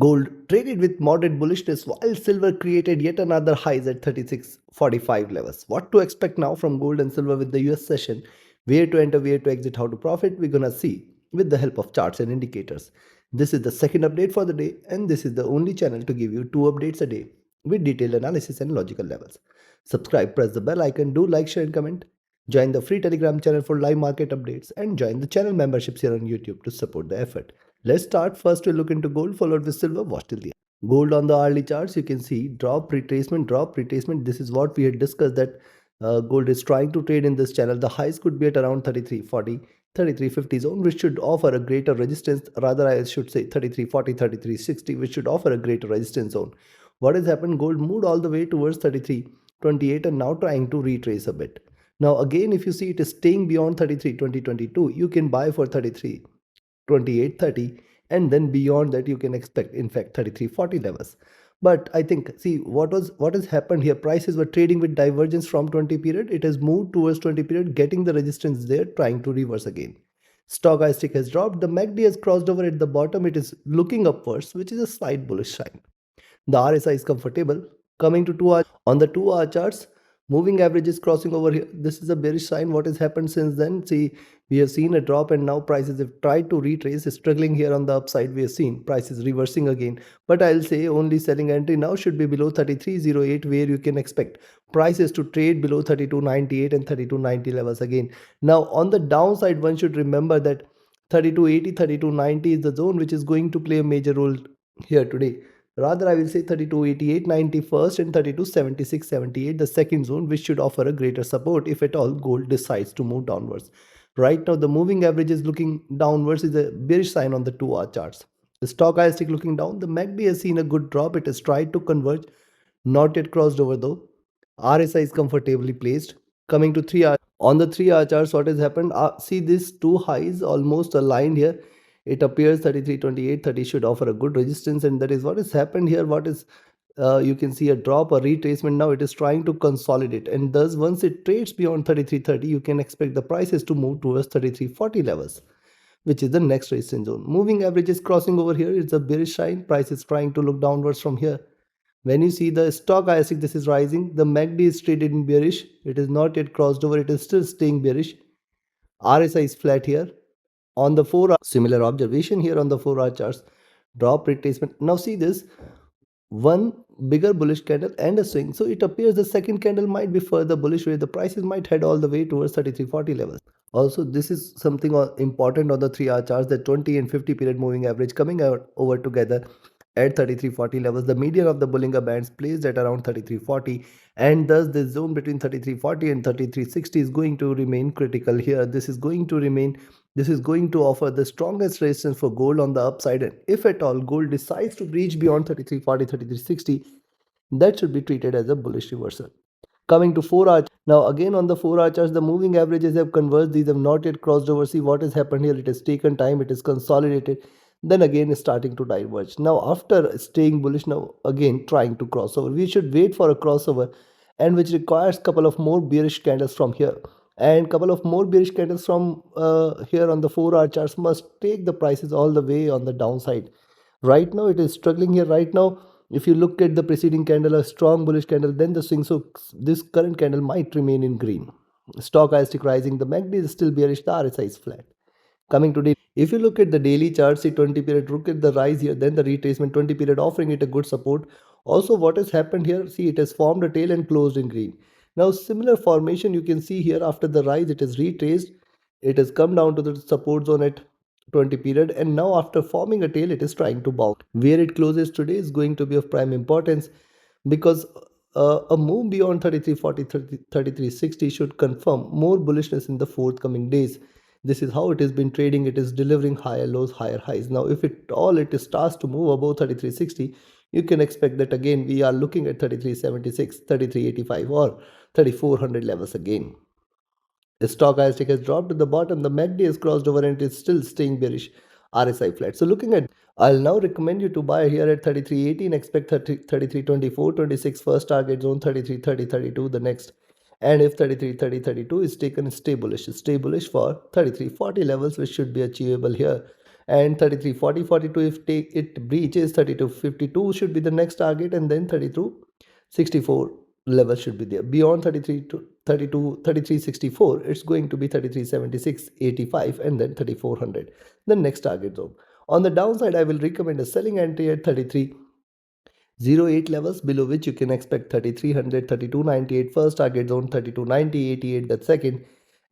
Gold traded with moderate bullishness while silver created yet another highs at 36.45 levels. What to expect now from gold and silver with the US session? Where to enter, where to exit, how to profit? We're gonna see with the help of charts and indicators. This is the second update for the day, and this is the only channel to give you 2 updates a day with detailed analysis and logical levels. Subscribe, press the bell icon, do like, share, and comment. Join the free Telegram channel for live market updates and join the channel memberships here on YouTube to support the effort. Let's start. First, we look into gold, followed with silver. Watch till the end. Gold on the hourly charts, you can see drop, retracement. This is what we had discussed that gold is trying to trade in this channel. The highs could be at around 33.40, 33.50 zone, which should offer a greater resistance. Rather, I should say 33.40, 33.60, which should offer a greater resistance zone. What has happened? Gold moved all the way towards 33.28 and now trying to retrace a bit. Now, again, if you see it is staying beyond 33.2022, you can buy for 33. 28.30, and then beyond that you can expect in fact 33.40 levels. But I think, see, what has happened here, prices were trading with divergence from 20 period. It has moved towards 20 period, getting the resistance there, trying to reverse again. Stochastic has dropped, the MACD has crossed over at the bottom, it is looking upwards, which is a slight bullish sign. The RSI is comfortable. Coming to 2 hour, on the 2 hour charts, moving average is crossing over here. This is a bearish sign. What has happened since then? See, we have seen a drop and now prices have tried to retrace, struggling here on the upside. We have seen prices reversing again. But I'll say only selling entry now should be below 33.08, where you can expect prices to trade below 32.98 and 32.90 levels again. Now, on the downside, one should remember that 32.80, 32.90 is the zone which is going to play a major role here today. Rather, I will say 32.88.90 first and 32.76.78 the second zone, which should offer a greater support if at all gold decides to move downwards. Right now, the moving average is looking downwards, is a bearish sign on the 2 hour charts. The stochastic looking down. The MACD has seen a good drop. It has tried to converge, not yet crossed over though. RSI is comfortably placed. Coming to 3 hour, on the 3 hour charts, what has happened? See, these two highs almost aligned here. It appears 33.28, 30 should offer a good resistance, and that is what has happened here. What is you can see a drop, a retracement. Now it is trying to consolidate, and thus once it trades beyond 33.30, you can expect the prices to move towards 33.40 levels, which is the next resistance zone. Moving average is crossing over here. It's a bearish sign. Price is trying to look downwards from here. When you see the stochastic, this is rising. The MACD is traded in bearish. It is not yet crossed over. It is still staying bearish. RSI is flat here. On the 4 hour, similar observation here on the 4 hour charts. Drop, retracement. Now see this. One bigger bullish candle and a swing. So it appears the second candle might be further bullish, where the prices might head all the way towards 33.40 levels. Also, this is something important on the 3 hour charts, the 20 and 50 period moving average coming out over together at 33.40 levels. The median of the Bollinger Bands placed at around 33.40, and thus the zone between 33.40 and 33.60 is going to remain critical here. This is going to offer the strongest resistance for gold on the upside, and if at all gold decides to breach beyond 33.40, 33.60, that should be treated as a bullish reversal. Coming to 4 hour, now again on the 4 hour charts, the moving averages have converged. These have not yet crossed over. See what has happened here. It has taken time. It is consolidated. Then again is starting to diverge. Now after staying bullish, now again trying to cross over. We should wait for a crossover, and which requires couple of more bearish candles from here. And couple of more bearish candles from here on the 4 hour charts must take the prices all the way on the downside. Right now it is struggling here. Right now, if you look at the preceding candle, a strong bullish candle, then the swing, so this current candle might remain in green. Stochastic rising, the MACD is still bearish, the RSI is flat. Coming today, if you look at the daily chart, see 20 period, look at the rise here, then the retracement, 20 period offering it a good support. Also, what has happened here, see, it has formed a tail and closed in green. Now similar formation you can see here. After the rise, it is retraced, it has come down to the support zone at 20 period, and now after forming a tail, it is trying to bounce. Where it closes today is going to be of prime importance, because a move beyond 33.40, 33.60 should confirm more bullishness in the forthcoming days. This is how it has been trading. It is delivering higher lows, higher highs. Now if it starts to move above 33.60, you can expect that again we are looking at 33.76, 33.85 or 3400 levels again. The stochastic has dropped to the bottom. The MACD has crossed over and it is still staying bearish. RSI flat. So looking at, I'll now recommend you to buy here at 33.80 and expect 33.24, 26 first target zone, 33.30, 32 the next. And if 33.30, 32 is taken, stay bullish for 33.40 levels, which should be achievable here. and 33.40 42. If it breaches 32.52 should be the next target, and then 32.64 level should be there. Beyond 33 to 32 33.64, it's going to be 33.76.85 and then 3400, the next target zone. On the downside, I will recommend a selling entry at 33.08 levels, below which you can expect 3300, 32.98 first target zone, 32.90.88 the second,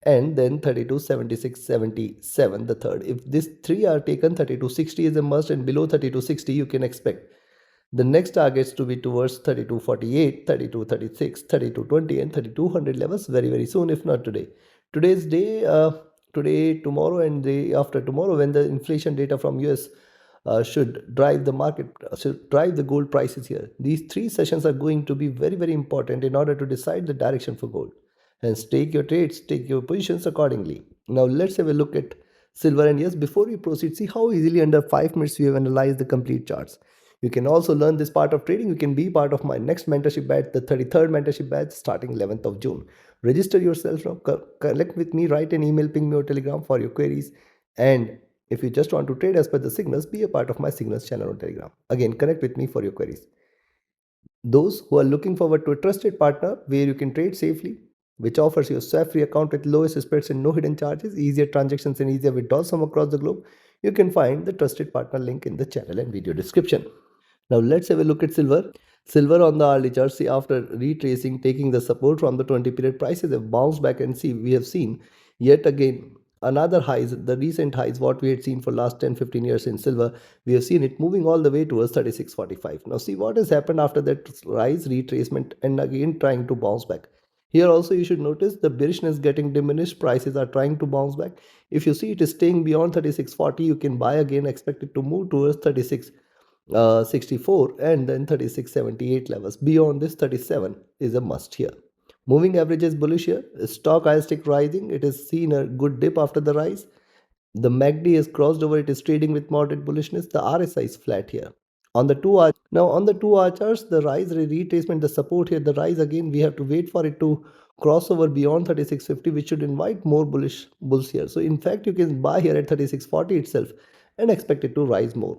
and then 32.76.77 the third. If these three are taken, 32.60 is a must, and below 32.60 you can expect the next targets to be towards 32.48, 32.36, 32.20 and 3200 levels very soon, if not today. Today's day, today, tomorrow and day after tomorrow, when the inflation data from US should drive the market, should drive the gold prices here. These three sessions are going to be very important in order to decide the direction for gold. Hence, take your trades, take your positions accordingly. Now, let's have a look at silver. And yes, before we proceed, see how easily under 5 minutes we have analyzed the complete charts. You can also learn this part of trading. You can be part of my next mentorship batch, the 33rd mentorship batch, starting 11th of June. Register yourself now, connect with me, write an email, ping me or telegram for your queries. And if you just want to trade as per the signals, be a part of my signals channel on Telegram. Again, connect with me for your queries. Those who are looking forward to a trusted partner where you can trade safely, which offers you a swap-free account with lowest spreads and no hidden charges, easier transactions and easier withdrawals from across the globe, you can find the trusted partner link in the channel and video description. Now let's have a look at silver. Silver on the hourly chart, see, after retracing, taking the support from the 20 period, prices have bounced back, and see, we have seen yet again another highs, the recent highs what we had seen for last 10-15 years in silver. We have seen it moving all the way towards 36.45. Now see what has happened after that rise, retracement, and again trying to bounce back. Here also you should notice the bearishness getting diminished, prices are trying to bounce back. If you see it is staying beyond 36.40, you can buy again, expect it to move towards 36.64 and then 36.78 levels. Beyond this, 37 is a must here. Moving average is bullish here. Stochastic rising. It has seen a good dip after the rise. The MACD has crossed over. It is trading with moderate bullishness. The RSI is flat here. On the 2 hour, now on the 2 hour charts, the rise, retracement, the support here, the rise again, we have to wait for it to cross over beyond 36.50, which should invite more bullish bulls here. So in fact, you can buy here at 36.40 itself and expect it to rise more.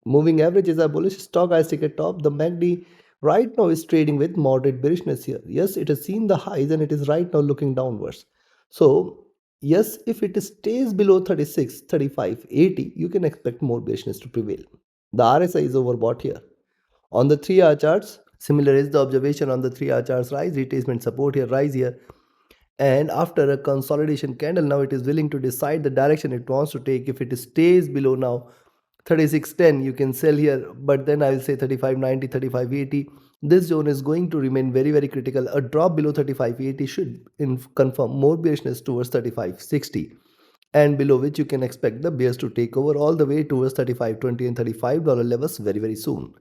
Moving averages are bullish. Stochastic at top. The MACD right now is trading with moderate bearishness here. Yes, it has seen the highs and it is right now looking downwards. So yes, if it stays below 36, 35, 80, you can expect more bearishness to prevail. The RSI is overbought here. On the 3-hour charts, similar is the observation on the 3-hour charts. Rise, retracement, support here, rise here. And after a consolidation candle, now it is willing to decide the direction it wants to take. If it stays below now 36.10, you can sell here, but then I will say 35.90, 35.80. This zone is going to remain very critical. A drop below 35.80 should confirm more bearishness towards 35.60, and below which you can expect the bears to take over all the way towards 35.20 and $35 levels very soon.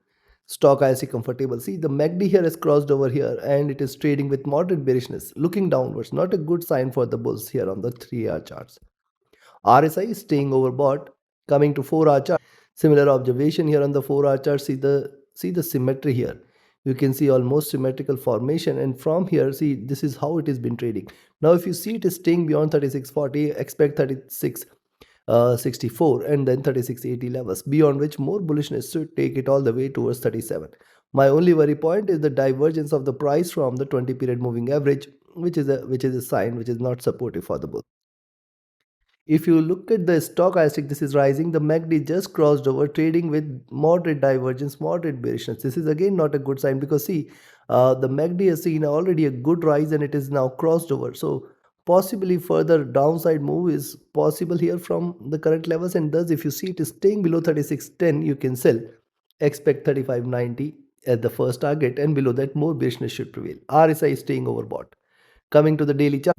Stock IC comfortable. See, the MACD here has crossed over here and it is trading with moderate bearishness, looking downwards. Not a good sign for the bulls here on the 3-hour charts. RSI is staying overbought. Coming to 4-hour chart, similar observation here on the 4-hour chart. See the symmetry here. You can see almost symmetrical formation, and from here, see, this is how it has been trading. Now if you see it is staying beyond 36.40, expect 36.64 and then 36.80 levels, beyond which more bullishness should take it all the way towards 37. My only worry point is the divergence of the price from the 20 period moving average, which is a sign which is not supportive for the bull. If you look at the stochastic, this is rising. The MACD just crossed over, trading with moderate divergence, moderate bearishness. This is again not a good sign, because see, the MACD has seen already a good rise and it is now crossed over. So possibly further downside move is possible here from the current levels, and thus if you see it is staying below 36.10, you can sell. Expect 35.90 at the first target, and below that more bearishness should prevail. RSI is staying overbought. Coming to the daily chart.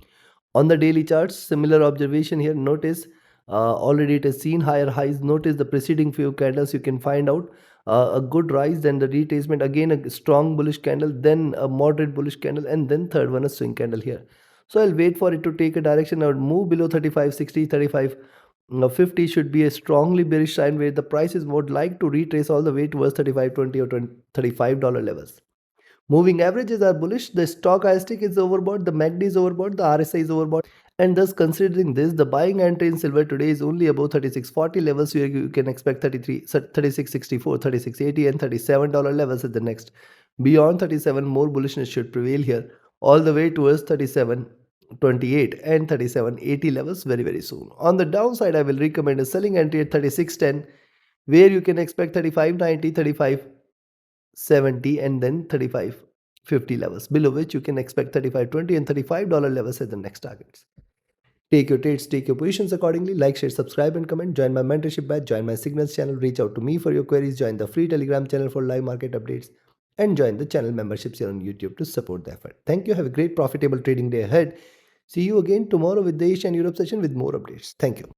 On the daily charts, similar observation here. Notice already it has seen higher highs. Notice the preceding few candles, you can find out a good rise, then the retracement, again a strong bullish candle, then a moderate bullish candle, and then third one a swing candle here. So I'll wait for it to take a direction. I would move below 35.60, 35.50 should be a strongly bearish sign where the prices would like to retrace all the way towards 35.20 or $35 levels. Moving averages are bullish. The stochastic is overbought, the MACD is overbought, the RSI is overbought. And thus, considering this, the buying entry in silver today is only above 3640 levels, where you can expect 3664, 3680, and $37 levels at the next. Beyond 37, more bullishness should prevail here, all the way towards 3728 and 3780 levels very soon. On the downside, I will recommend a selling entry at 3610, where you can expect 3590, 3570, and then 3550 levels, below which you can expect 3520 and $35 levels as the next targets. Take your trades, take your positions accordingly. Like, share, subscribe, and comment. Join my mentorship batch, join my signals channel, reach out to me for your queries, join the free Telegram channel for live market updates, and join the channel memberships here on YouTube to support the effort. Thank you. Have a great profitable trading day ahead. See you again tomorrow with the Asia and Europe session with more updates. Thank you.